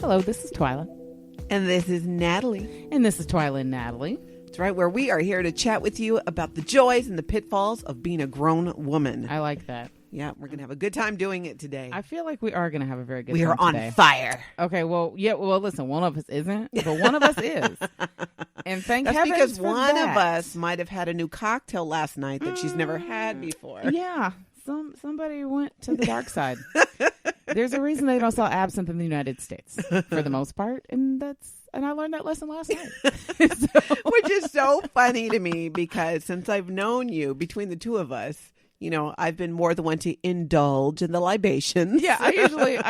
Hello, this is Twyla. And this is Natalie. And this is Twyla and Natalie. That's right, where we are here to chat with you about the joys and the pitfalls of being a grown woman. I like that. Yeah, we're going to have a good time doing it today. I feel like we are going to have a very good we time are on today. fire. Okay, well, listen, one of us isn't, but one of us is. And thank That's heavens because for one that. of us might have had a new cocktail last night that she's never had before. Yeah, somebody went to the dark side. There's a reason they don't sell absinthe in the United States for the most part, and I learned that lesson last night. Which is so funny to me because since I've known you, between the two of us, you know, I've been more the one to indulge in the libations. Yeah, I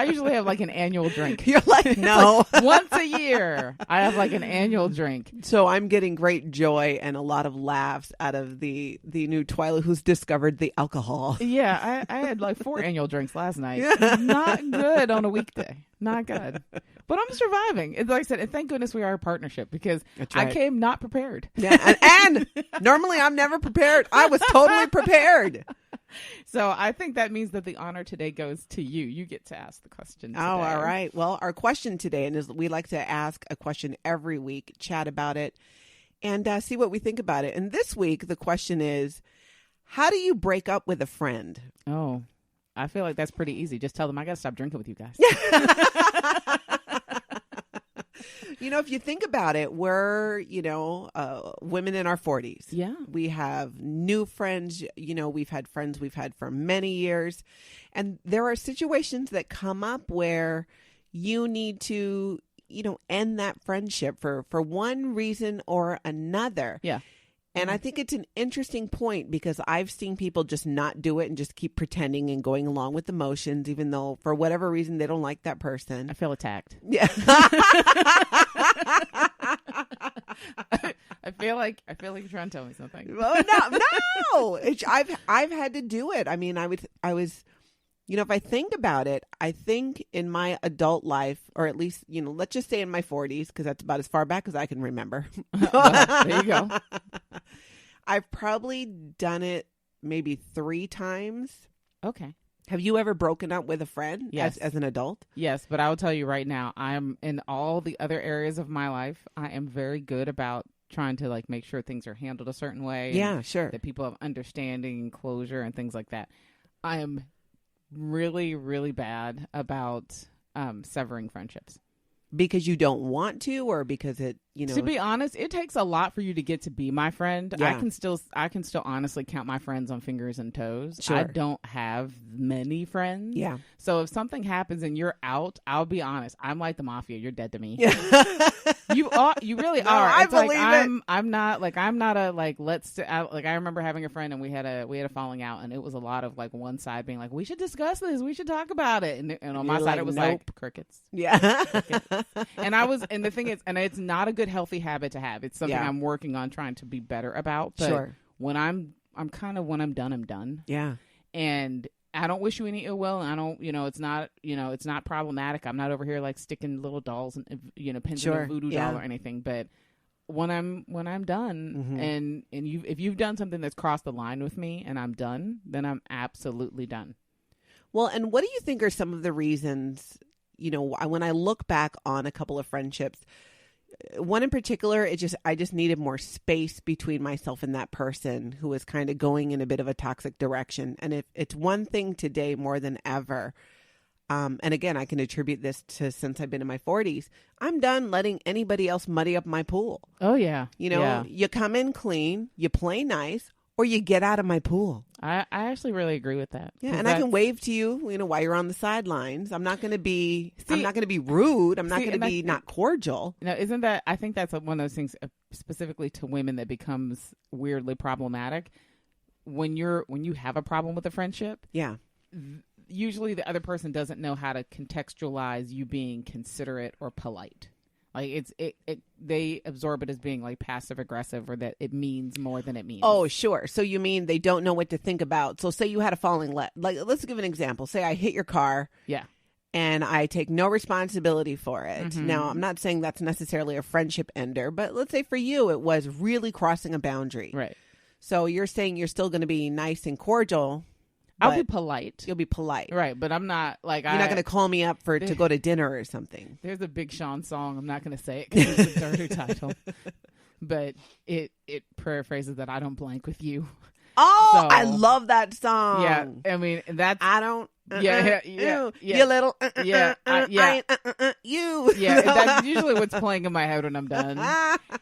usually have like an annual drink. You're like, no. Like once a year, I have like an annual drink. So I'm getting great joy and a lot of laughs out of the new Twyla who's discovered the alcohol. Yeah, I had like 4 annual drinks last night. Not good on a weekday. Not good. But I'm surviving. It's like I said, and thank goodness we are a partnership because right. I came not prepared. Yeah, and normally I'm never prepared. I was totally prepared. So I think that means that the honor today goes to you. You get to ask the question today. Oh, all right. Well, our question today, and we like to ask a question every week, chat about it, and see what we think about it. And this week, the question is, how do you break up with a friend? Oh, I feel like that's pretty easy. Just tell them I got to stop drinking with you guys. You know, if you think about it, we're, women in our 40s. Yeah. We have new friends. You know, we've had friends we've had for many years. And there are situations that come up where you need to, end that friendship for one reason or another. Yeah. And I think it's an interesting point because I've seen people just not do it and just keep pretending and going along with the motions, even though for whatever reason they don't like that person. I feel attacked. Yeah. I feel like you're trying to tell me something. Well, no. I've had to do it. I mean, I was, if I think about it, I think in my adult life, or at least, let's just say in my 40s, because that's about as far back as I can remember. Well, there you go. I've probably done it maybe 3 times. Okay. Have you ever broken up with a friend as an adult? Yes, but I will tell you right now, I'm in all the other areas of my life, I am very good about trying to make sure things are handled a certain way. Yeah, sure. That people have understanding and closure and things like that. I am really, really bad about severing friendships. Because you don't want to, or because it, To be honest, it takes a lot for you to get to be my friend. Yeah. I can still honestly count my friends on fingers and toes. Sure. I don't have many friends. Yeah. So if something happens and you're out, I'll be honest. I'm like the mafia. You're dead to me. Yeah. You really No, are. I It's believe it. I'm not a let's I remember having a friend and we had a falling out and it was a lot of one side being like, we should discuss this. We should talk about it. And on my side it was nope. crickets. Yeah. Crickets. And the thing is, and it's not a good healthy habit to have. It's something I'm working on trying to be better about. But Sure. when I'm kind of, when I'm done, I'm done. Yeah. And I don't wish you any ill will. And I don't, it's not problematic. I'm not over here sticking little dolls and, pins in a voodoo doll or anything. But when I'm done and if you've done something that's crossed the line with me and I'm done, then I'm absolutely done. Well, and what do you think are some of the reasons, when I look back on a couple of friendships, one in particular, I just needed more space between myself and that person who was kind of going in a bit of a toxic direction. And if it's one thing today more than ever, and again, I can attribute this to since I've been in my 40s, I'm done letting anybody else muddy up my pool. Oh, yeah. You come in clean, you play nice, or you get out of my pool. I actually really agree with that. Yeah, and I can wave to you, while you're on the sidelines. I'm not going to be rude. I'm not going to be not cordial. Isn't that, I think that's one of those things specifically to women that becomes weirdly problematic. When you have a problem with a friendship. Yeah. Usually the other person doesn't know how to contextualize you being considerate or polite. They absorb it as being passive aggressive or that it means more than it means. Oh, sure. So you mean they don't know what to think about. So say you had a falling let's give an example. Say I hit your car. Yeah. And I take no responsibility for it. Mm-hmm. Now, I'm not saying that's necessarily a friendship ender, but let's say for you, it was really crossing a boundary. Right. So you're saying you're still going to be nice and cordial. I'll be polite. You'll be polite. Right, but I'm not like You're not going to call me up to go to dinner or something. There's a Big Sean song. I'm not going to say it because it's a dirty title. But it paraphrases that I don't blank with you. Oh, so, I love that song. Yeah, I mean, that's... I don't... Yeah. You little... you. Yeah, that's usually what's playing in my head when I'm done.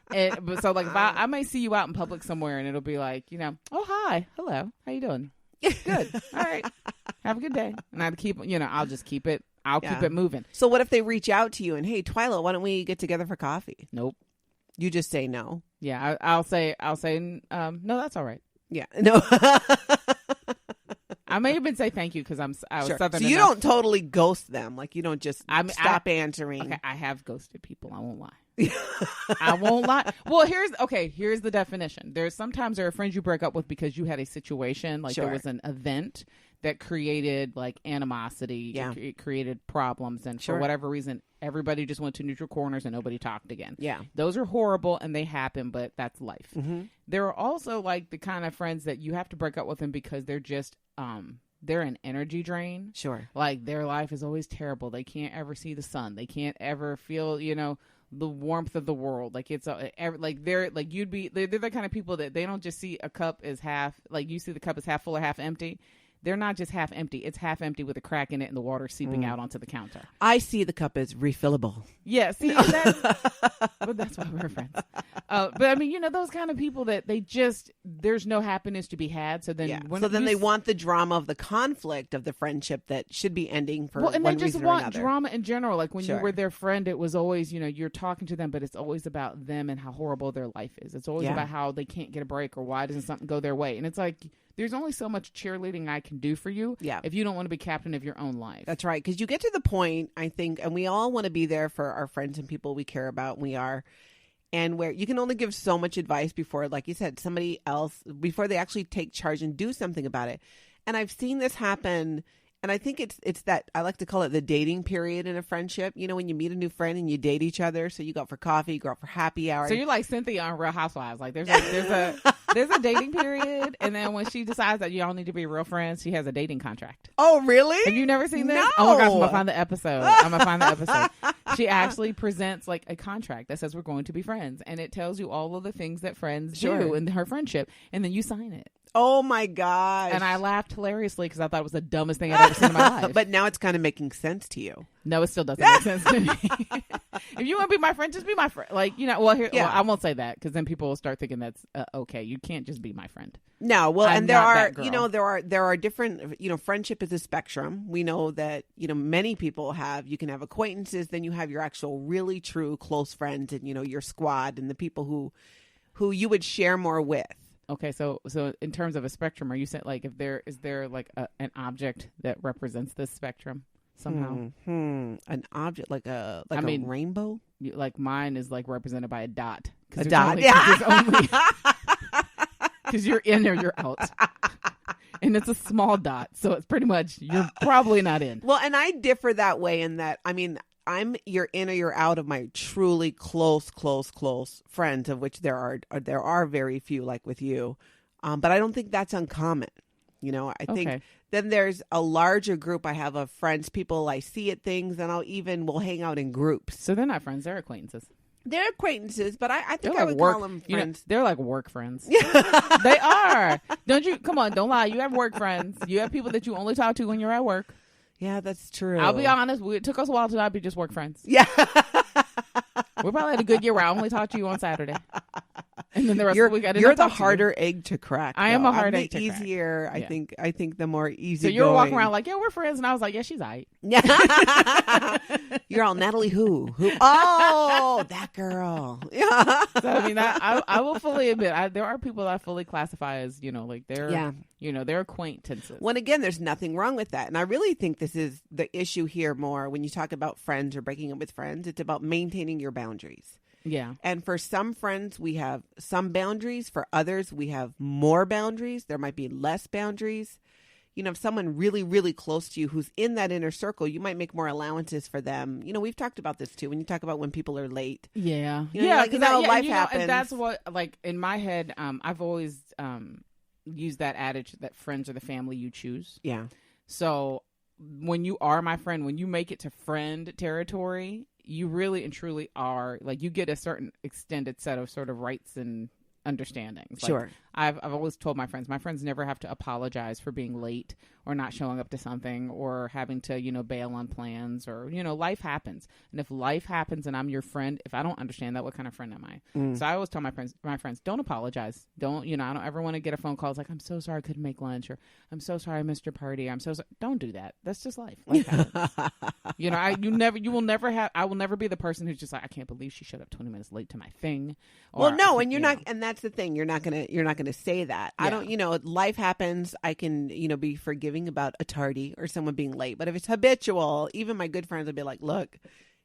But so, like, if I might see you out in public somewhere, and it'll be like, oh, hi, hello, how you doing? Good. All right. Have a good day. And I'd keep, I'll just keep it. I'll keep it moving. So what if they reach out to you and, hey, Twyla, why don't we get together for coffee? Nope. You just say no. Yeah. I'll say, no, that's all right. Yeah. No. I may even say thank you because I was Southern. So you don't totally ghost them. Like you don't just stop answering. Okay. I have ghosted people. I won't lie. I won't lie. Well, here's the definition. Sometimes there are friends you break up with because you had a situation, like there was an event that created like animosity, it created problems, and for whatever reason, everybody just went to neutral corners and nobody talked again. Yeah. Those are horrible and they happen, but that's life. Mm-hmm. There are also like the kind of friends that you have to break up with them because they're just they're an energy drain. Sure. Like their life is always terrible. They can't ever see the sun. They can't ever feel, the warmth of the world. Like it's like they're like they're the kind of people that they don't just see a cup as half, like you see the cup as half full or half empty. They're not just half empty. It's half empty with a crack in it and the water seeping out onto the counter. I see the cup as refillable. Yeah, see, but that's why we're friends. But I mean, those kind of people that there's no happiness to be had. So then, they want the drama of the conflict of the friendship that should be ending for and one they just reason or want another. drama in general. Like when you were their friend, it was always, you're talking to them, but it's always about them and how horrible their life is. It's always about how they can't get a break or why doesn't something go their way. And it's like, there's only so much cheerleading I can do for you if you don't want to be captain of your own life. That's right. Because you get to the point, I think, and we all want to be there for our friends and people we care about, and we are, and where you can only give so much advice before, like you said, somebody else, before they actually take charge and do something about it. And I've seen this happen, and I think it's that, I like to call it the dating period in a friendship. When you meet a new friend and you date each other, so you go out for coffee, you go out for happy hour. So you're like Cynthia on Real Housewives. Like there's a dating period, and then when she decides that y'all need to be real friends, she has a dating contract. Oh, really? Have you never seen this? No. Oh my gosh, I'm gonna find the episode. She actually presents like a contract that says we're going to be friends, and it tells you all of the things that friends do in her friendship, and then you sign it. Oh my gosh. And I laughed hilariously because I thought it was the dumbest thing I'd ever seen in my life. But now it's kind of making sense to you. No, it still doesn't make sense to me. If you want to be my friend, just be my friend. Like, I won't say that because then people will start thinking that's okay. You can't just be my friend. No, well, and there are different, friendship is a spectrum. We know that, many people you can have acquaintances, then you have your actual really true close friends and, your squad and the people who you would share more with. Okay, so in terms of a spectrum, are you saying like is there like an object that represents this spectrum somehow? An object like a rainbow? Like mine is like represented by a dot. A dot, because you're in or you're out, and it's a small dot, so it's pretty much you're probably not in. Well, and I differ that way in that you're in or you're out of my truly close friends, of which there are very few, like with you. But I don't think that's uncommon. I think then there's a larger group I have of friends, people I see at things, and we'll hang out in groups. So they're not friends, they're acquaintances. They're acquaintances, but I think I would call them friends. They're like work friends. They are. Don't you? Come on, don't lie. You have work friends. You have people that you only talk to when you're at work. Yeah, that's true. I'll be honest. It took us a while to not be just work friends. Yeah. We probably had a good year where I only talked to you on Saturday. And then the rest of the week I didn't You're the harder egg to crack. I am a hard egg to crack. Easier, I think the more easy. So you're walking around like, yeah, we're friends. And I was like, yeah, she's aight. Yeah. You're all Natalie who? Oh, that girl. Yeah. So I mean, I will fully admit, there are people that I fully classify as, they're acquaintances. When again, there's nothing wrong with that. And I really think this is the issue here more when you talk about friends or breaking up with friends. It's about maintaining your boundaries. Yeah. And for some friends, we have some boundaries. For others, we have more boundaries. There might be less boundaries. If someone really, really close to you who's in that inner circle, you might make more allowances for them. We've talked about this too. When you talk about when people are late. Yeah. Life happens. And that's what, like, in my head, I've always, use that adage that friends are the family you choose. Yeah. So when you are my friend, when you make it to friend territory, you really and truly are, like, you get a certain extended set of sort of rights and understandings. Like, Sure. I've always told my friends never have to apologize for being late or not showing up to something or having to, bail on plans or, life happens. And if life happens and I'm your friend, if I don't understand that, what kind of friend am I? So I always tell my friends, don't apologize. Don't, I don't ever want to get a phone call. It's like, I'm so sorry I couldn't make lunch, or I'm so sorry I missed your party. I'm so sorry. Don't do that. That's just life. Life happens. I will never be the person who's just like, I can't believe she showed up 20 minutes late to my thing. Or, well, no, and you're not, and that's the thing. You're not gonna say that. Yeah. I don't, life happens. I can, be forgiving about a tardy or someone being late. But if it's habitual, even my good friends will be like, look,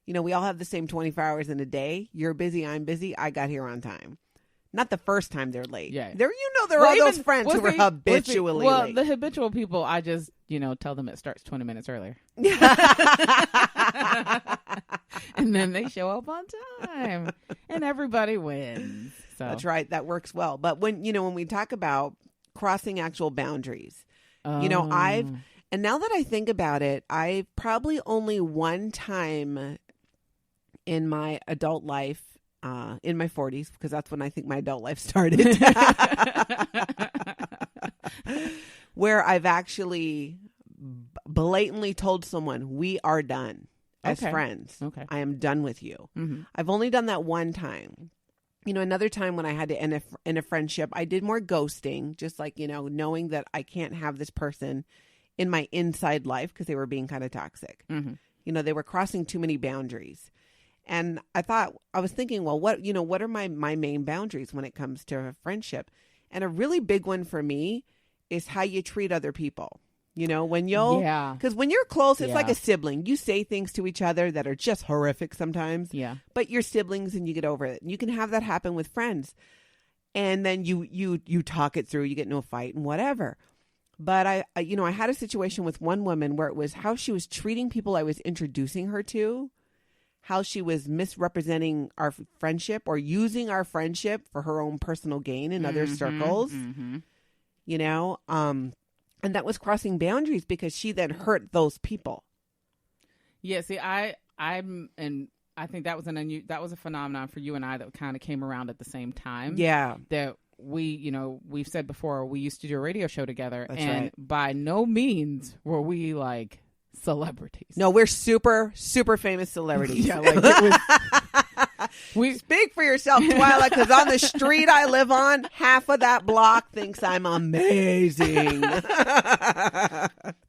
we all have the same 24 hours in a day. You're busy. I'm busy. I got here on time. Not the first time they're late. Yeah. There are those friends who are habitually late. Well, the habitual people, I just, tell them it starts 20 minutes earlier. And then they show up on time and everybody wins. So. That's right. That works well. But when we talk about crossing actual boundaries, and now that I think about it, I probably only one time in my adult life, in my 40s, because that's when I think my adult life started, where I've actually blatantly told someone, we are done as friends. Okay. I am done with you. Mm-hmm. I've only done that one time. Another time when I had to end a friendship, I did more ghosting, just like, knowing that I can't have this person in my inside life because they were being kind of toxic. Mm-hmm. They were crossing too many boundaries. And I was thinking, well, what are my main boundaries when it comes to a friendship? And a really big one for me is how you treat other people. Because when you're close, it's like a sibling. You say things to each other that are just horrific sometimes. Yeah. But you're siblings and you get over it. And you can have that happen with friends. And then you talk it through, you get into a fight and whatever. But I had a situation with one woman where it was how she was treating people I was introducing her to, how she was misrepresenting our friendship or using our friendship for her own personal gain in other circles. Mm-hmm. And that was crossing boundaries because she then hurt those people. Yeah, see, I think that was that was a phenomenon for you and I that kind of came around at the same time. Yeah. That we've said before, we used to do a radio show together. That's and right. By no means were we like celebrities. No, we're super, super famous celebrities. Yeah, like it was... Speak for yourself, Twyla, because on the street I live on, half of that block thinks I'm amazing.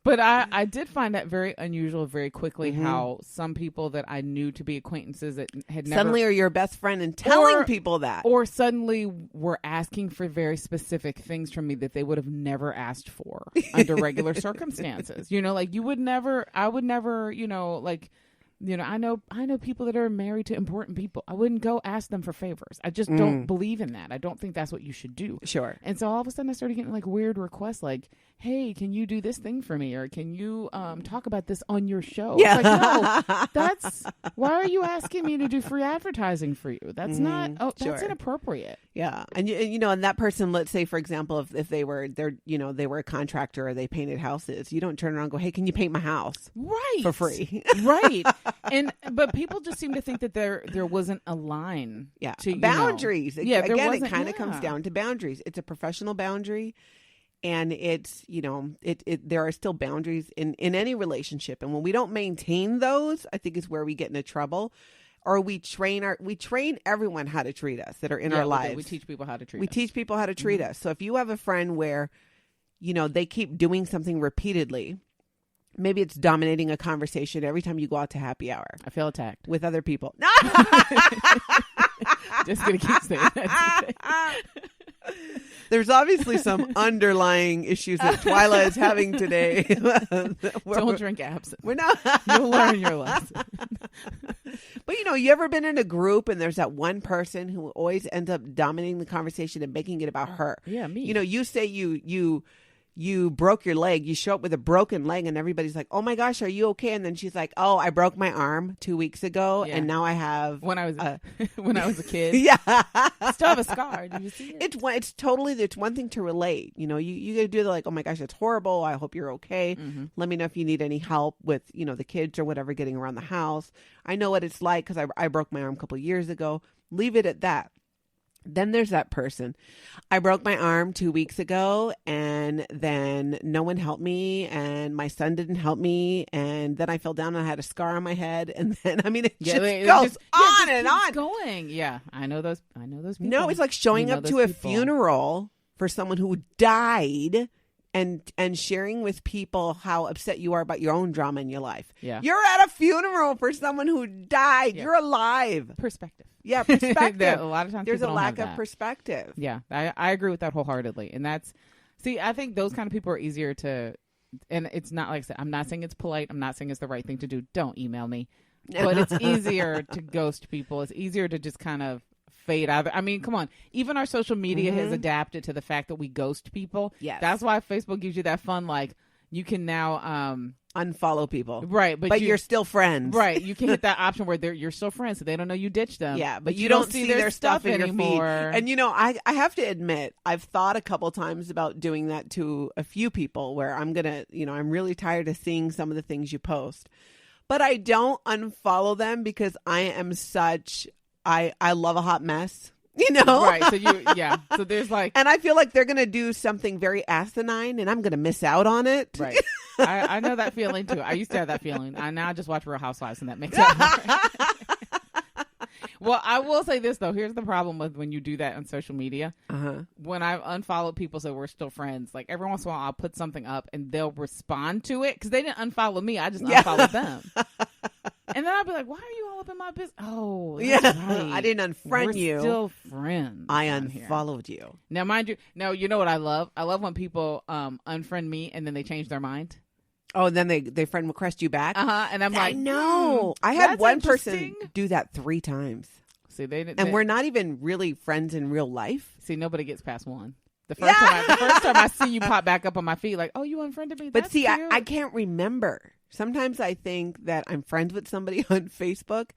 But I did find that very unusual very quickly, how some people that I knew to be acquaintances that had never... Suddenly are your best friend and telling people that. Or suddenly were asking for very specific things from me that they would have never asked for under regular circumstances. Like I would never, I know people that are married to important people. I wouldn't go ask them for favors. I just don't believe in that. I don't think that's what you should do. Sure. And so all of a sudden I started getting like weird requests like, hey, can you do this thing for me? Or can you talk about this on your show? Yeah. It's like, no, why are you asking me to do free advertising for you? That's that's inappropriate. Yeah. And and that person, let's say, for example, if they were a contractor or they painted houses, you don't turn around and go, hey, can you paint my house? Right. For free. Right. But people just seem to think that there wasn't a line. Yeah. To boundaries. Again, it kind of comes down to boundaries. It's a professional boundary. And it's, there are still boundaries in any relationship. And when we don't maintain those, I think is where we get into trouble. Or we train everyone how to treat us that are in our lives. We teach people how to treat us. We teach people how to treat us. So if you have a friend where, they keep doing something repeatedly, maybe it's dominating a conversation every time you go out to happy hour. I feel attacked. With other people. Just going to keep saying that. There's obviously some underlying issues that Twyla is having today. Don't drink absinthe. We're not. You'll learn your lesson. But you ever been in a group and there's that one person who always ends up dominating the conversation and making it about her? Yeah, me. You say you you broke your leg. You show up with a broken leg and everybody's like, oh my gosh, are you okay? And then she's like, oh, I broke my arm 2 weeks ago. And now I have. When I was a kid. Yeah. I still have a scar. Did you see it? It's one thing to relate. You got to do the like, oh my gosh, it's horrible. I hope you're okay. Mm-hmm. Let me know if you need any help with, the kids or whatever getting around the house. I know what it's like because I broke my arm a couple of years ago. Leave it at that. Then there's that person. I broke my arm 2 weeks ago and then no one helped me and my son didn't help me. And then I fell down and I had a scar on my head. And then, it goes on and on. Going. Yeah. I know those people. No, it's like showing up to a funeral for someone who died and sharing with people how upset you are about your own drama in your life. Yeah. You're at a funeral for someone who died. Yeah. You're alive. Perspective. Yeah, perspective. A lot of times there's a lack of that. Perspective. Yeah, I agree with that wholeheartedly. And I think those kind of people are easier to, and it's not like I said, I'm not saying it's polite. I'm not saying it's the right thing to do. Don't email me. But it's easier to ghost people. It's easier to just kind of fade out. I mean, come on. Even our social media has adapted to the fact that we ghost people. Yes. That's why Facebook gives you that fun, like, you can now unfollow people, right? But you're still friends, right? You can hit that option where you're still friends, so they don't know you ditched them. Yeah, but you don't see their stuff in anymore. Your feed. And I have to admit, I've thought a couple times about doing that to a few people, where I'm gonna, I'm really tired of seeing some of the things you post, but I don't unfollow them because I am I love a hot mess. Right. So so there's like, and I feel like they're going to do something very asinine and I'm going to miss out on it. Right. I know that feeling too. I used to have that feeling. I now just watch Real Housewives and that makes it hard. Well, I will say this though. Here's the problem with when you do that on social media. When I've unfollowed people so we're still friends, like every once in a while I'll put something up and they'll respond to it because they didn't unfollow me. I just unfollowed them. And then I'll be like, why are you all up in my business? Oh, that's right. I didn't unfriend you. We're still friends. I unfollowed you. Now, mind you, you know what I love? I love when people unfriend me and then they change their mind. Oh, and then they friend request you back? And I'm like, no. I had one person do that 3 times. See, and we're not even really friends in real life. See, nobody gets past one. The first time I see you pop back up on my feed, like, oh, you unfriended me? But see, I can't remember. Sometimes I think that I'm friends with somebody on Facebook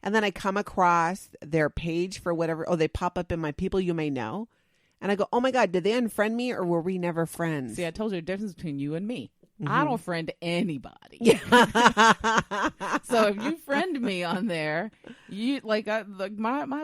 and then I come across their page for whatever. Oh, they pop up in my people you may know. And I go, oh my God, did they unfriend me or were we never friends? See, I told you the difference between you and me. I don't friend anybody. Yeah. So if you friend me on there, you my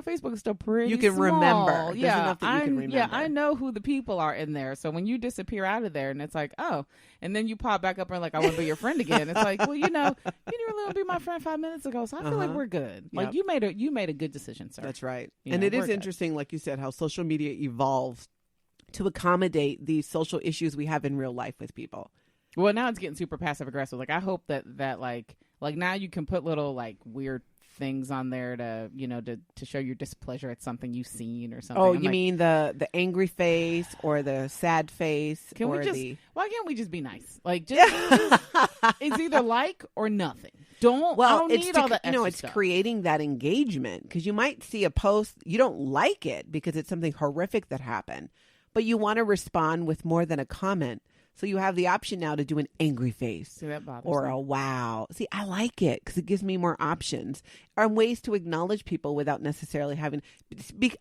Facebook is still pretty You can small. remember. There's enough that you can remember. Yeah, I know who the people are in there. So when you disappear out of there and it's like, oh, and then you pop back up and like, I want to be your friend again. It's like, well, you didn't really want to be my friend 5 minutes ago. So I feel like we're good. Like you made a good decision, sir. That's right. And it is interesting, like you said, how social media evolves to accommodate these social issues we have in real life with people. Well, now it's getting super passive aggressive. Like I hope that like now you can put little like weird things on there to show your displeasure at something you've seen or something. Oh, you mean the angry face or the sad face? Why can't we just be nice? Like it's either like or nothing. I don't need all the extra it's stuff. Creating that engagement because you might see a post you don't like it because it's something horrific that happened, but you want to respond with more than a comment. So you have the option now to do an angry face. See, that bothers or me. a wow. See, I like it because it gives me more options or ways to acknowledge people without necessarily having.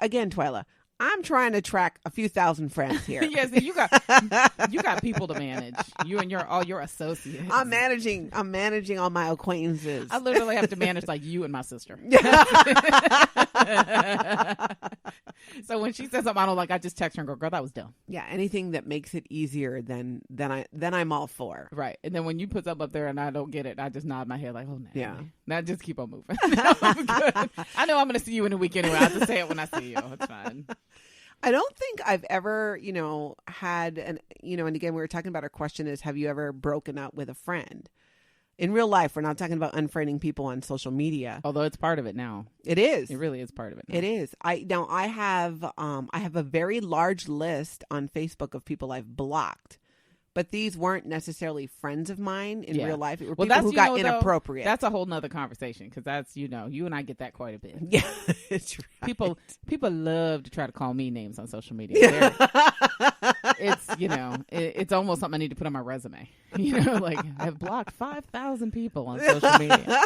Again, Twyla, I'm trying to track a few thousand friends here. Yes, you got people to manage. You and all your associates. I'm managing all my acquaintances. I literally have to manage like you and my sister. So when she says something I don't like, I just text her and go, "Girl, that was dumb." Yeah, anything that makes it easier then I'm all for. Right, and then when you put something up there and I don't get it, I just nod my head like, "Oh, no." Yeah. Now just keep on moving. I'm good. I know I'm going to see you in a week anyway. I'll just say it when I see you. It's fine. I don't think I've ever, had and again, we were talking about our question is, have you ever broken up with a friend? In real life, we're not talking about unfriending people on social media. Although it's part of it now. It is. It really is part of it now. It is. I have a very large list on Facebook of people I've blocked. But these weren't necessarily friends of mine in real life. It were people who got inappropriate. That's a whole nother conversation because that's, you and I get that quite a bit. Yeah, it's right. People love to try to call me names on social media. it's, it's almost something I need to put on my resume. Like I've blocked 5,000 people on social media.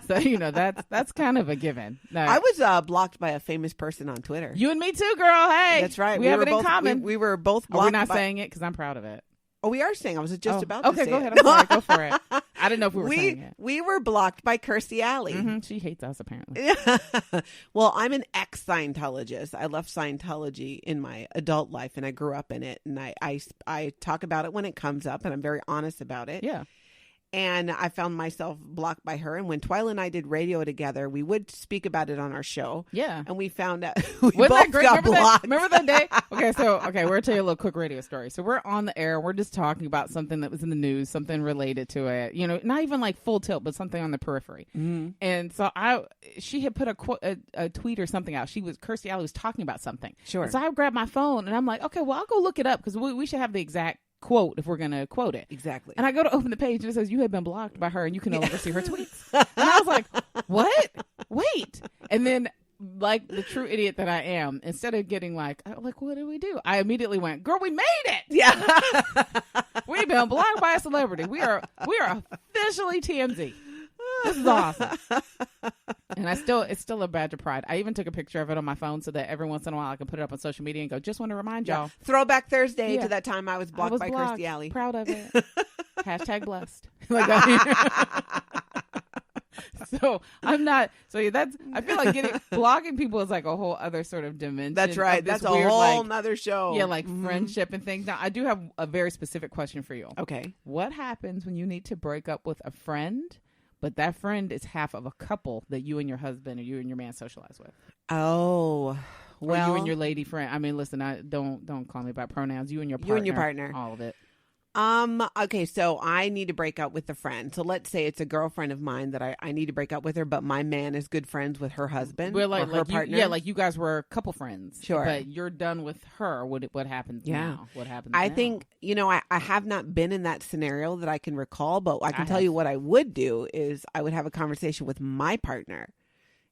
So, that's kind of a given. No, I was blocked by a famous person on Twitter. You and me too, girl. Hey, that's right. We have it in common. We were both blocked. We're not saying it because I'm proud of it. Oh, we are saying. I was just about to say. Okay, go it. ahead. I'm sorry. Go for it. I didn't know if we were saying it. We were blocked by Kirstie Alley. Mm-hmm. She hates us, apparently. Well, I'm an ex-Scientologist. I left Scientology in my adult life, and I grew up in it. And I talk about it when it comes up, and I'm very honest about it. Yeah. And I found myself blocked by her. And when Twyla and I did radio together, we would speak about it on our show. Yeah. And we found out we both got blocked. Remember that day? Okay, we're going to tell you a little quick radio story. So we're on the air. We're just talking about something that was in the news, something related to it. Not even like full tilt, but something on the periphery. Mm-hmm. And so she had put a tweet or something out. Kirstie Alley was talking about something. Sure. And so I grabbed my phone and I'm like, okay, well, I'll go look it up because we should have the exact quote if we're going to quote it. Exactly. And I go to open the page and it says, you have been blocked by her and you can no longer see her tweets. And I was like, what? Wait. And then, like the true idiot that I am, instead of getting like, what did we do? I immediately went, girl, we made it. Yeah. We've been blocked by a celebrity. We are officially TMZ. This is awesome. And it's still a badge of pride. I even took a picture of it on my phone so that every once in a while I can put it up on social media and go, just want to remind y'all. Throwback Thursday to that time I was blocked by Kirstie Alley. Proud of it. Hashtag blessed. So I'm not. So I feel like blogging people is like a whole other sort of dimension. That's right. That's a weird, whole nother show. Yeah, like friendship and things. Now I do have a very specific question for you. Okay. What happens when you need to break up with a friend, but that friend is half of a couple that you and your husband or you and your man socialize with? Oh, well, or you and your lady friend. I mean, listen, don't call me by pronouns. You and your partner. All of it. Okay, so I need to break up with a friend. So let's say it's a girlfriend of mine that I need to break up with her, but my man is good friends with her husband or her partner. Like you guys were couple friends. Sure. But you're done with her. What happens now? What happens I now? think, I have not been in that scenario that I can recall, but I can tell you what I would do is I would have a conversation with my partner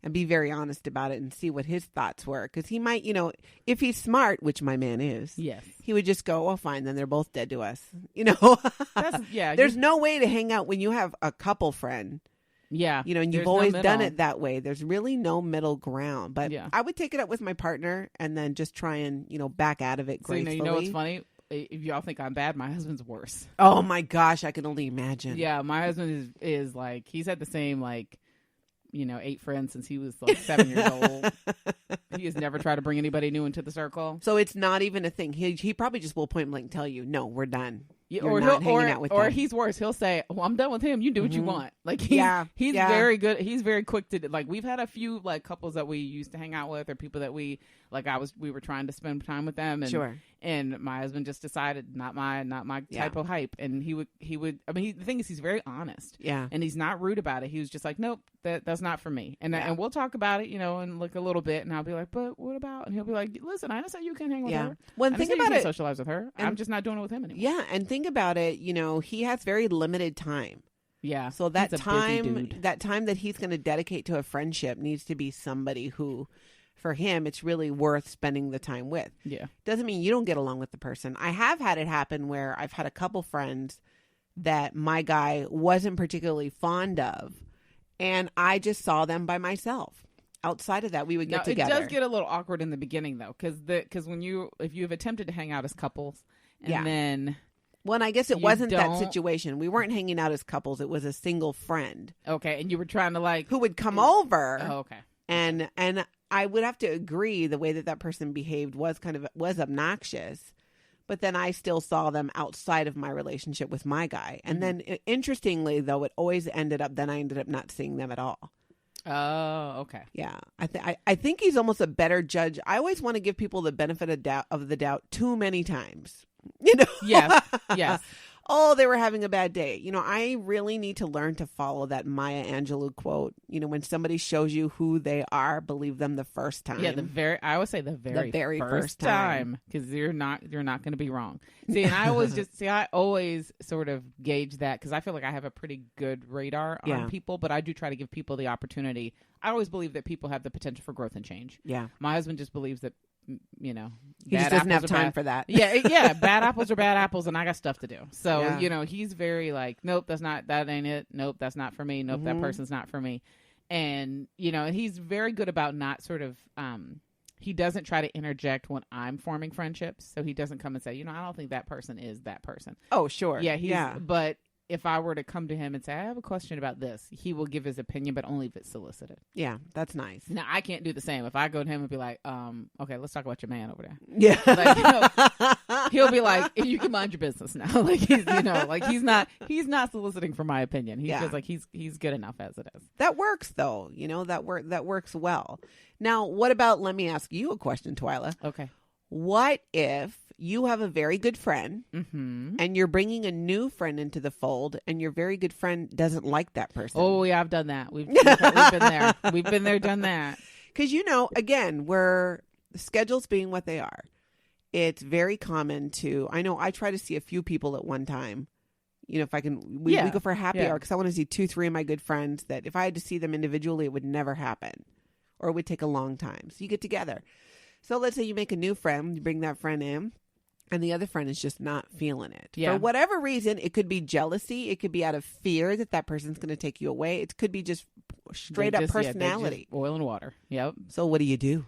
and be very honest about it and see what his thoughts were. Because he might, if he's smart, which my man is, yes, he would just go, well, fine, then they're both dead to us. There's no way to hang out when you have a couple friend. Yeah. And you've always done it that way. There's really no middle ground. But I would take it up with my partner and then just try and, back out of it gracefully. You know what's funny? If y'all think I'm bad, my husband's worse. Oh, my gosh. I can only imagine. Yeah. My husband is like, he's had the same, 8 friends since he was 7 years old. He has never tried to bring anybody new into the circle. So it's not even a thing. He probably just will point blank tell you, no, we're done. You're not hanging out with them. He's worse. He'll say, well, I'm done with him. You do what you want. He's very good. He's very quick to, we've had a few couples that we used to hang out with or people that we were trying to spend time with them. And, sure. And my husband just decided not my type of hype. And he would, the thing is he's very honest. Yeah. And he's not rude about it. He was just like, nope, that's not for me. And and we'll talk about it, in a little bit. And I'll be like, but what about? And he'll be like, listen, I didn't say you can hang with her. Well, think about it. Socialize with her. I'm just not doing it with him anymore. Yeah. And think about it. He has very limited time. Yeah. So that time that he's going to dedicate to a friendship needs to be somebody who, for him, it's really worth spending the time with. Yeah. Doesn't mean you don't get along with the person. I have had it happen where I've had a couple friends that my guy wasn't particularly fond of, and I just saw them by myself. Outside of that, we would get together. It does get a little awkward in the beginning, though, because if you've attempted to hang out as couples, and then... Well, and I guess it wasn't that situation. We weren't hanging out as couples. It was a single friend. Okay, and you were trying to who would come over. Oh, okay. And I would have to agree the way that person behaved was obnoxious. But then I still saw them outside of my relationship with my guy. And then interestingly, though, I ended up not seeing them at all. Oh, okay. Yeah. I think he's almost a better judge. I always want to give people the benefit of the doubt too many times. Yes. Oh, they were having a bad day. I really need to learn to follow that Maya Angelou quote. When somebody shows you who they are, believe them the first time. Yeah, I always say the very first time, because you're not going to be wrong. See, and I always sort of gauge that because I feel like I have a pretty good radar on people, but I do try to give people the opportunity. I always believe that people have the potential for growth and change. Yeah. My husband just believes that you know, he just doesn't have time for that. Yeah. Bad apples are bad apples, and I got stuff to do. So, you know, he's very like, nope, that ain't it. Nope, that's not for me. Nope, that person's not for me. And, you know, and he's very good about not sort of, he doesn't try to interject when I'm forming friendships. So he doesn't come and say, you know, I don't think that person is that person. Oh, sure. Yeah. But if I were to come to him and say, I have a question about this, he will give his opinion, but only if it's solicited. Yeah, that's nice. Now, I can't do the same. If I go to him and be like, okay, let's talk about your man over there. Yeah. Like, you know, he'll be like, you can mind your business now. Like, he's, you know, like he's not soliciting for my opinion. He feels like he's good enough as it is. That works though. You know, that works well. Now, what about, let me ask you a question, Twyla. Okay. What if you have a very good friend and you're bringing a new friend into the fold and your very good friend doesn't like that person? Oh, yeah, I've done that. We've been there. We've been there, done that. Because, you know, again, the schedules being what they are, it's very common I know I try to see a few people at one time. You know, if I can, we go for a happy hour because I want to see 2-3 of my good friends that if I had to see them individually, it would never happen or it would take a long time. So you get together. So let's say you make a new friend, you bring that friend in, and the other friend is just not feeling it. Yeah. For whatever reason, it could be jealousy. It could be out of fear that person's going to take you away. It could be just straight up personality. Oil and water. Yep. So what do you do?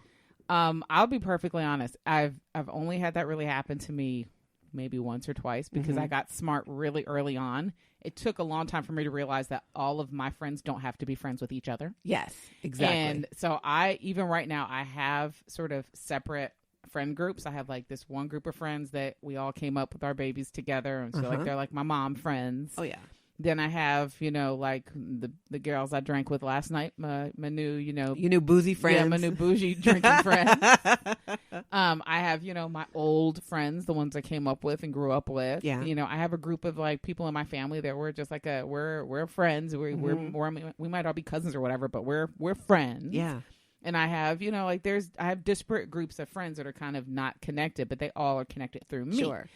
I'll be perfectly honest. I've only had that really happen to me maybe once or twice because I got smart really early on. It took a long time for me to realize that all of my friends don't have to be friends with each other. Yes, exactly. And so even right now, I have sort of separate friend groups. I have like this one group of friends that we all came up with our babies together. And so like, they're like my mom friends. Oh, yeah. Then I have, you know, like the girls I drank with last night, my new, you know. Your new boozy friends. Yeah, my new bougie drinking friends. I have, you know, my old friends, the ones I came up with and grew up with. Yeah. You know, I have a group of like people in my family that we're just like we're friends. We might all be cousins or whatever, but we're friends. Yeah. And I have, you know, like I have disparate groups of friends that are kind of not connected, but they all are connected through me. Sure.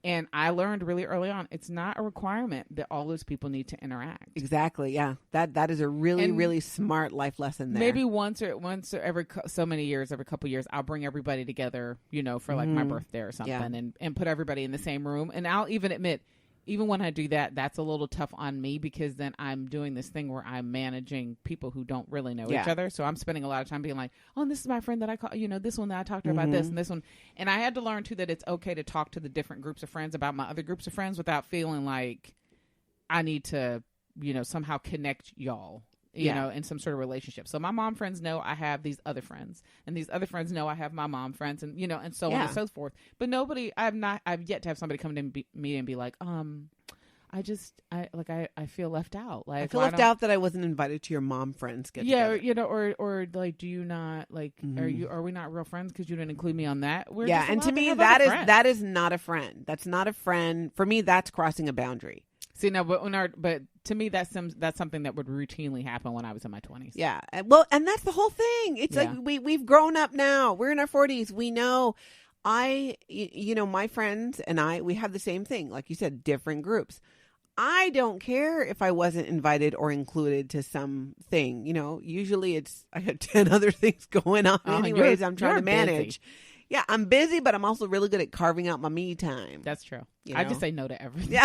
And I learned really early on, it's not a requirement that all those people need to interact. Exactly. Yeah. That is a really, really smart life lesson there. Maybe once or every so many years, every couple of years, I'll bring everybody together, you know, for like my birthday or something and put everybody in the same room. And I'll even admit, even when I do that, that's a little tough on me because then I'm doing this thing where I'm managing people who don't really know each other. So I'm spending a lot of time being like, oh, this is my friend that I call, you know, this one that I talked to her about this and this one. And I had to learn too that it's okay to talk to the different groups of friends about my other groups of friends without feeling like I need to, you know, somehow connect y'all. You know, in some sort of relationship. So my mom friends know I have these other friends, and these other friends know I have my mom friends, and you know, and so on and so forth. But I've yet to have somebody come to me and be like, I feel left out. Like I feel left out that I wasn't invited to your mom friends get together. You know, or like, do you not like? Are we not real friends because you didn't include me on that? And to me, that is not a friend. That's not a friend for me. That's crossing a boundary. See, no, but to me, that's something that would routinely happen when I was in my 20s. Yeah. Well, and that's the whole thing. It's like we've grown up now. We're in our 40s. We know. You know, my friends and we have the same thing. Like you said, different groups. I don't care if I wasn't invited or included to something. You know, usually I have 10 other things going on anyways. I'm trying to manage. Busy. Yeah, I'm busy, but I'm also really good at carving out my me time. That's true. You know? I just say no to everything.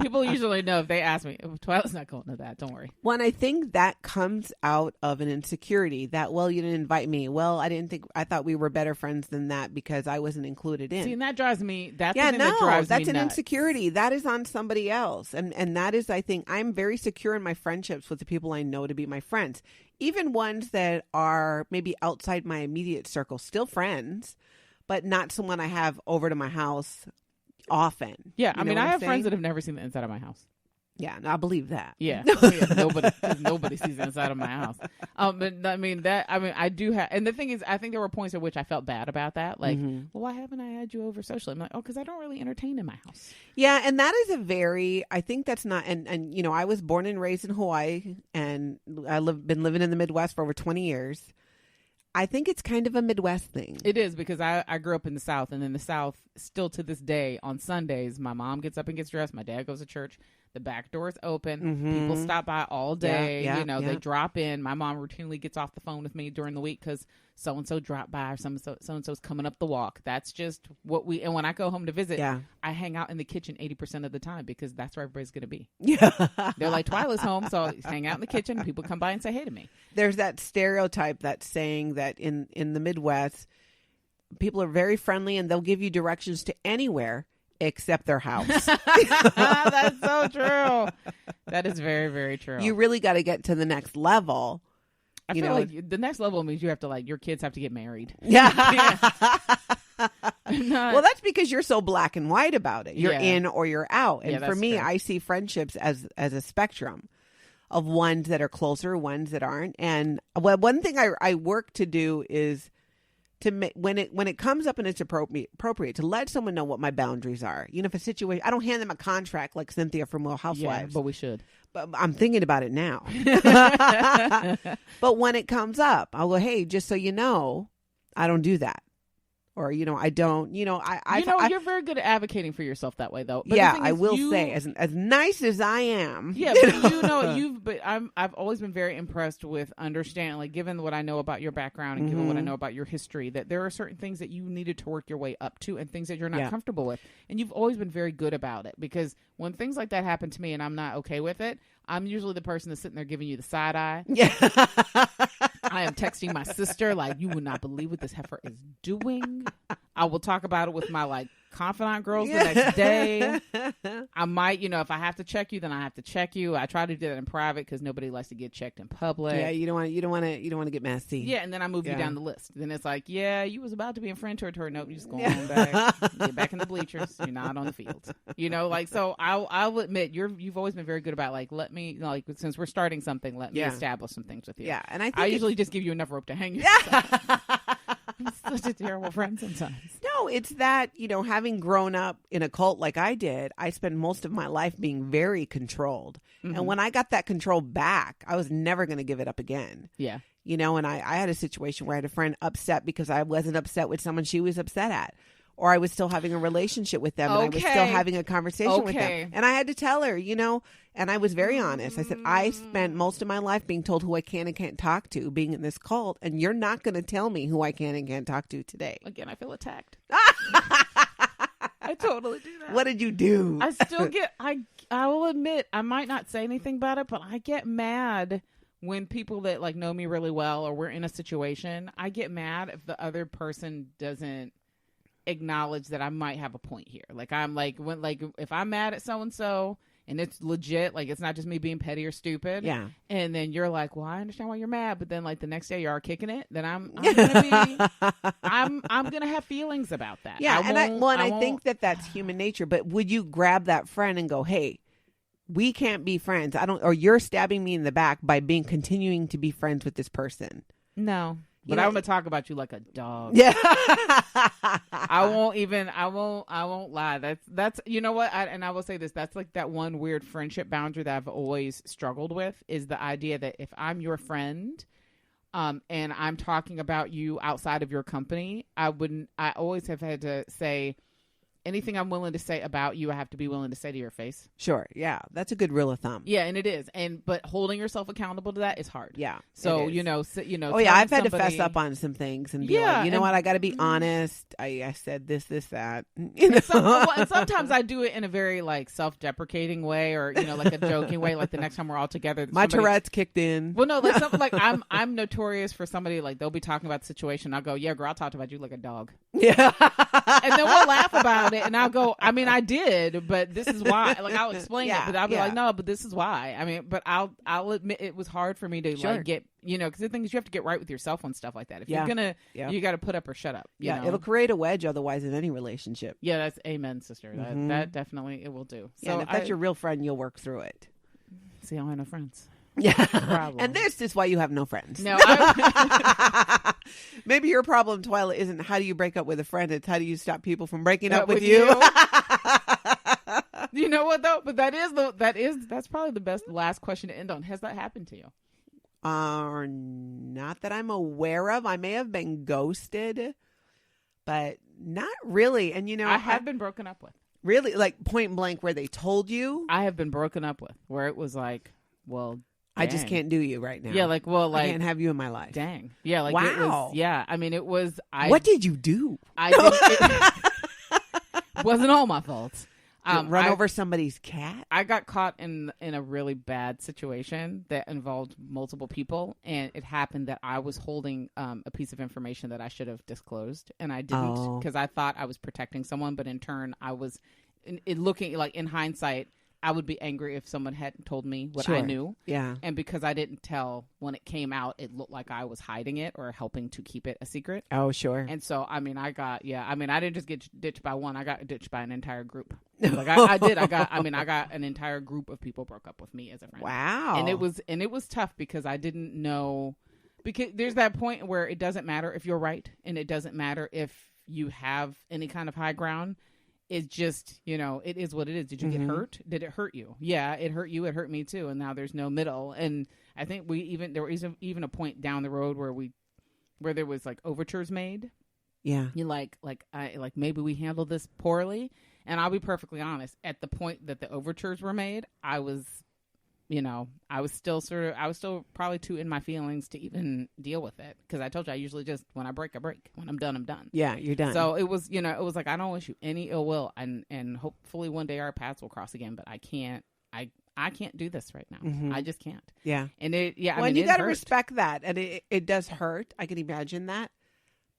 People usually know if they ask me, Twyla's not going to that. Don't worry. Well, and I think that comes out of an insecurity that, well, you didn't invite me. Well, I thought we were better friends than that because I wasn't included in. See, and that drives me. That's an insecurity. That is on somebody else. And that is, I think, I'm very secure in my friendships with the people I know to be my friends. Even ones that are maybe outside my immediate circle, still friends, but not someone I have over to my house often. Yeah, I mean, I have friends that have never seen the inside of my house. Yeah, no, I believe that. Yeah, nobody sees the inside of my house. But I do have, and the thing is, I think there were points at which I felt bad about that. Like, well, why haven't I had you over socially? I'm like, because I don't really entertain in my house. Yeah, and that is I think that's not, and you know, I was born and raised in Hawaii, and been living in the Midwest for over 20 years. I think it's kind of a Midwest thing. It is because I grew up in the South, and in the South, still to this day, on Sundays, my mom gets up and gets dressed. My dad goes to church. The back door's open. People stop by all day. They drop in. My mom routinely gets off the phone with me during the week because so-and-so dropped by or so-and-so's coming up the walk. That's just what and when I go home to visit, I hang out in the kitchen 80% of the time because that's where everybody's going to be. Yeah. They're like, Twyla's home, so I hang out in the kitchen. People come by and say hey to me. There's that stereotype that's saying that in the Midwest, people are very friendly and they'll give you directions to anywhere except their house. That's so true. That is very, very true. You really got to get to the next level. I feel like the next level means you have to your kids have to get married. Yeah. Well, that's because you're so black and white about it. You're in or you're out. And for me, true. I see friendships as a spectrum of ones that are closer, ones that aren't. And one thing I work to do is to when it comes up and it's appropriate to let someone know what my boundaries are. If a situation, I don't hand them a contract like Cynthia from Real Housewives. But we should. But I'm thinking about it now. But when it comes up, I'll go, hey, just so you know, I don't do that. Or, I don't, you're very good at advocating for yourself that way, though. But I will say, as nice as I am. Yeah, but I've always been very impressed with understanding, given what I know about your background and given what I know about your history, that there are certain things that you needed to work your way up to and things that you're not comfortable with. And you've always been very good about it, because when things like that happen to me and I'm not okay with it, I'm usually the person that's sitting there giving you the side eye. Yeah. I am texting my sister you would not believe what this heifer is doing. I will talk about it with my confidant girls the next day. I might, if I have to check you, then I have to check you. I try to do that in private because nobody likes to get checked in public. Yeah, you don't want to get messy. Yeah, and then I move you down the list. Then it's you was about to be in friend territory. Nope, you just go on back. Get back in the bleachers. You're not on the field. So I'll admit you've always been very good about let me since we're starting something, let me establish some things with you. Yeah, and I usually just give you enough rope to hang yourself. I'm such a terrible friend sometimes. No, it's that, having grown up in a cult like I did, I spent most of my life being very controlled. Mm-hmm. And when I got that control back, I was never going to give it up again. Yeah. And I had a situation where I had a friend upset because I wasn't upset with someone she was upset at. Or I was still having a relationship with them and I was still having a conversation with them. And I had to tell her, and I was very honest. I said, I spent most of my life being told who I can and can't talk to, being in this cult, and you're not going to tell me who I can and can't talk to today. Again, I feel attacked. I totally do that. What did you do? I still get, I will admit, I might not say anything about it, but I get mad when people that know me really well or we're in a situation. I get mad if the other person doesn't acknowledge that I might have a point here. If I'm mad at so and so and it's legit, it's not just me being petty or stupid. Yeah. And then you're like, well, I understand why you're mad, but then the next day you are kicking it, then I'm gonna have feelings about that. Yeah. I think that's human nature. But would you grab that friend and go, hey, we can't be friends? Or you're stabbing me in the back by continuing to be friends with this person? No. But I'm gonna talk about you like a dog. Yeah. I won't lie. That's you know what? I will say this. That's that one weird friendship boundary that I've always struggled with, is the idea that if I'm your friend, and I'm talking about you outside of your company, I always have had to say, anything I'm willing to say about you, I have to be willing to say to your face. Sure. Yeah. That's a good rule of thumb. Yeah. And it is. But holding yourself accountable to that is hard. Yeah. So, Oh yeah. I've had to fess up on some things and be like, you know what? I got to be honest. I said this, that, and sometimes I do it in a very self-deprecating way, or, a joking way. The next time we're all together. My Tourette's kicked in. Well, no, I'm notorious for somebody, they'll be talking about the situation. I'll go, yeah, girl, I talked about you like a dog. Yeah. And then we'll laugh about it, and I'll go, I did, but this is why. I'll explain it, but I'll be no, but this is why. But I'll admit it was hard for me to get, because the thing is, you have to get right with yourself on stuff like that. If you're gonna, you got to put up or shut up. You know? It'll create a wedge otherwise in any relationship. Yeah, that's amen, sister. That definitely it will do. So and if that's your real friend, you'll work through it. See, I don't have no friends. Yeah, and this is why you have no friends. No, maybe your problem, Twyla, isn't how do you break up with a friend. It's how do you stop people from breaking up with you. You know what though? But that's probably the best last question to end on. Has that happened to you? Not that I'm aware of. I may have been ghosted, but not really. And I have been broken up with. Really? Like point blank where they told you? I have been broken up with, where it was like, well, dang. I just can't do you right now. Yeah, like, well, like, I can't have you in my life. Dang. Yeah, like, wow. It was, yeah, I mean, it was. What did you do? It wasn't all my fault. Run over somebody's cat? I got caught in a really bad situation that involved multiple people, and it happened that I was holding a piece of information that I should have disclosed, and I didn't because I thought I was protecting someone, but in turn, I was looking like in hindsight. I would be angry if someone hadn't told me what I knew. Yeah. And because I didn't tell when it came out, it looked like I was hiding it or helping to keep it a secret. Oh, sure. And so, I mean, I didn't just get ditched by one. I got ditched by an entire group. Like I did. I got an entire group of people broke up with me as a friend. Wow. And it was tough because I didn't know, because there's that point where it doesn't matter if you're right. And it doesn't matter if you have any kind of high ground. It's just, it is what it is. Did you get hurt? Did it hurt you? Yeah, it hurt you. It hurt me too. And now there's no middle. And I think there was even a point down the road where there was like overtures made. Yeah. You like maybe we handled this poorly. And I'll be perfectly honest. At the point that the overtures were made, I was still probably too in my feelings to even deal with it. Because I told you, I usually just, when I break, I break. When I'm done, I'm done. Yeah, you're done. So it was, it was like, I don't wish you any ill will. And hopefully one day our paths will cross again. But I can't do this right now. Mm-hmm. I just can't. Yeah. And you got to respect that. And it does hurt. I can imagine that.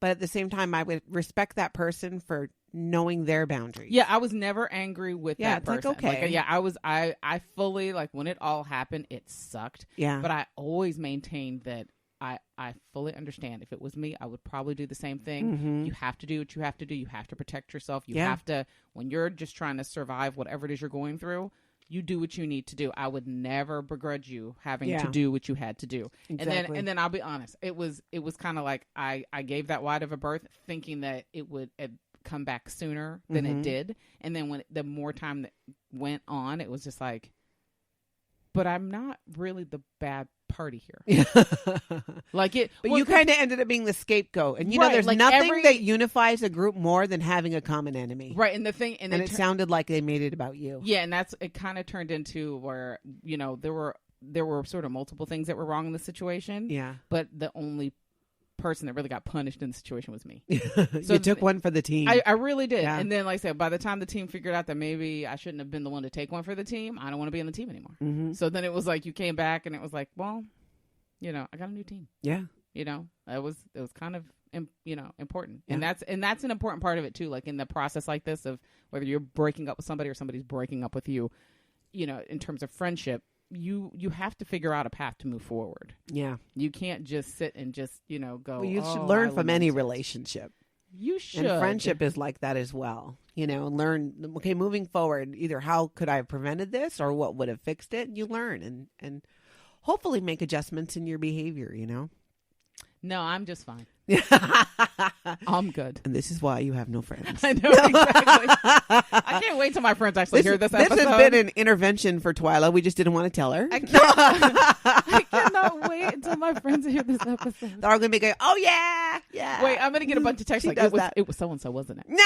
But at the same time, I would respect that person for knowing their boundaries. Yeah, I was never angry with that person. Like, okay. I fully, like, when it all happened, it sucked. Yeah. But I always maintained that I fully understand. If it was me, I would probably do the same thing. Mm-hmm. You have to do what you have to do. You have to protect yourself. You have to, when you're just trying to survive whatever it is you're going through, you do what you need to do. I would never begrudge you having to do what you had to do. Exactly. And then I'll be honest. It was kind of like I gave that wide of a berth thinking that it would come back sooner than it did. And then when the more time that went on, it was just like, but I'm not really the bad party here. Like it, but you kind of ended up being the scapegoat. And there's like nothing that unifies a group more than having a common enemy. Right. And the thing, and it sounded like they made it about you. Yeah. And it kind of turned into where, there were sort of multiple things that were wrong in the situation. Yeah. But the only person that really got punished in the situation was me. So you took one for the team. I really did. Yeah. And then, like I said, by the time the team figured out that maybe I shouldn't have been the one to take one for the team, I don't want to be on the team anymore. Mm-hmm. So then it was like you came back and it was like, well, I got a new team. Yeah. It was kind of important. Yeah. And that's an important part of it too. Like in the process like this of whether you're breaking up with somebody or somebody's breaking up with you, in terms of friendship, you have to figure out a path to move forward. Yeah. You can't just sit and just, go. Well, you should learn from any relationship. You should. And friendship is like that as well. Learn, okay, moving forward, either how could I have prevented this or what would have fixed it? You learn and hopefully make adjustments in your behavior, No, I'm just fine. I'm good. And this is why you have no friends. I know, exactly. I can't wait till my friends actually hear this episode. This has been an intervention for Twyla. We just didn't want to tell her. I cannot wait until my friends hear this episode. They're all going to be going, oh, yeah. Wait, I'm going to get a bunch of texts like, it was so-and-so, wasn't it?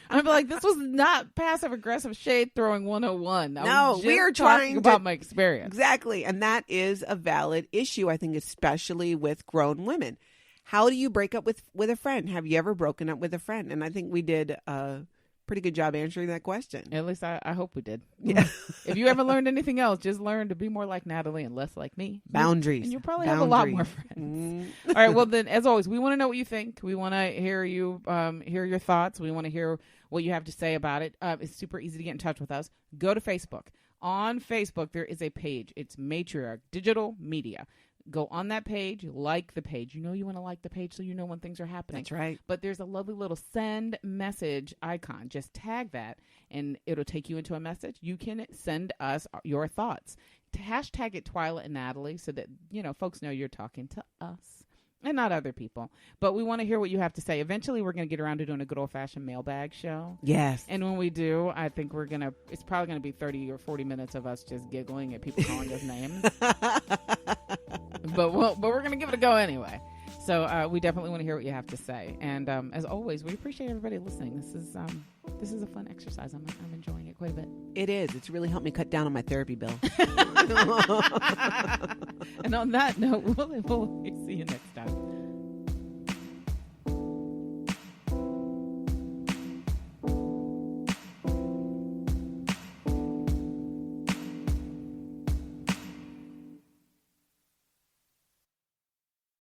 I'm like, this was not passive-aggressive shade throwing 101. No, we are trying about my experience. Exactly. And that is a valid issue, I think, especially with grown women. How do you break up with a friend? Have you ever broken up with a friend? And I think we did a pretty good job answering that question. At least I hope we did. Yeah. If you ever learned anything else, just learn to be more like Natalie and less like me. Boundaries. And you'll probably have a lot more friends. All right. Well, then, as always, we want to know what you think. We want to hear hear your thoughts. We want to hear what you have to say about it. It's super easy to get in touch with us. Go to Facebook. On Facebook, there is a page. It's Matriarch Digital Media. Go on that page, like the page. You want to like the page so you know when things are happening. That's right. But there's a lovely little send message icon. Just tag that, and it'll take you into a message. You can send us your thoughts. Hashtag it Twyla and Natalie so that, folks know you're talking to us and not other people. But we want to hear what you have to say. Eventually, we're going to get around to doing a good old-fashioned mailbag show. Yes. And when we do, I think it's probably going to be 30 or 40 minutes of us just giggling at people calling us names. But we're going to give it a go anyway. So we definitely want to hear what you have to say. And as always, we appreciate everybody listening. This is a fun exercise. I'm enjoying it quite a bit. It is. It's really helped me cut down on my therapy bill. And on that note, we'll see you next time.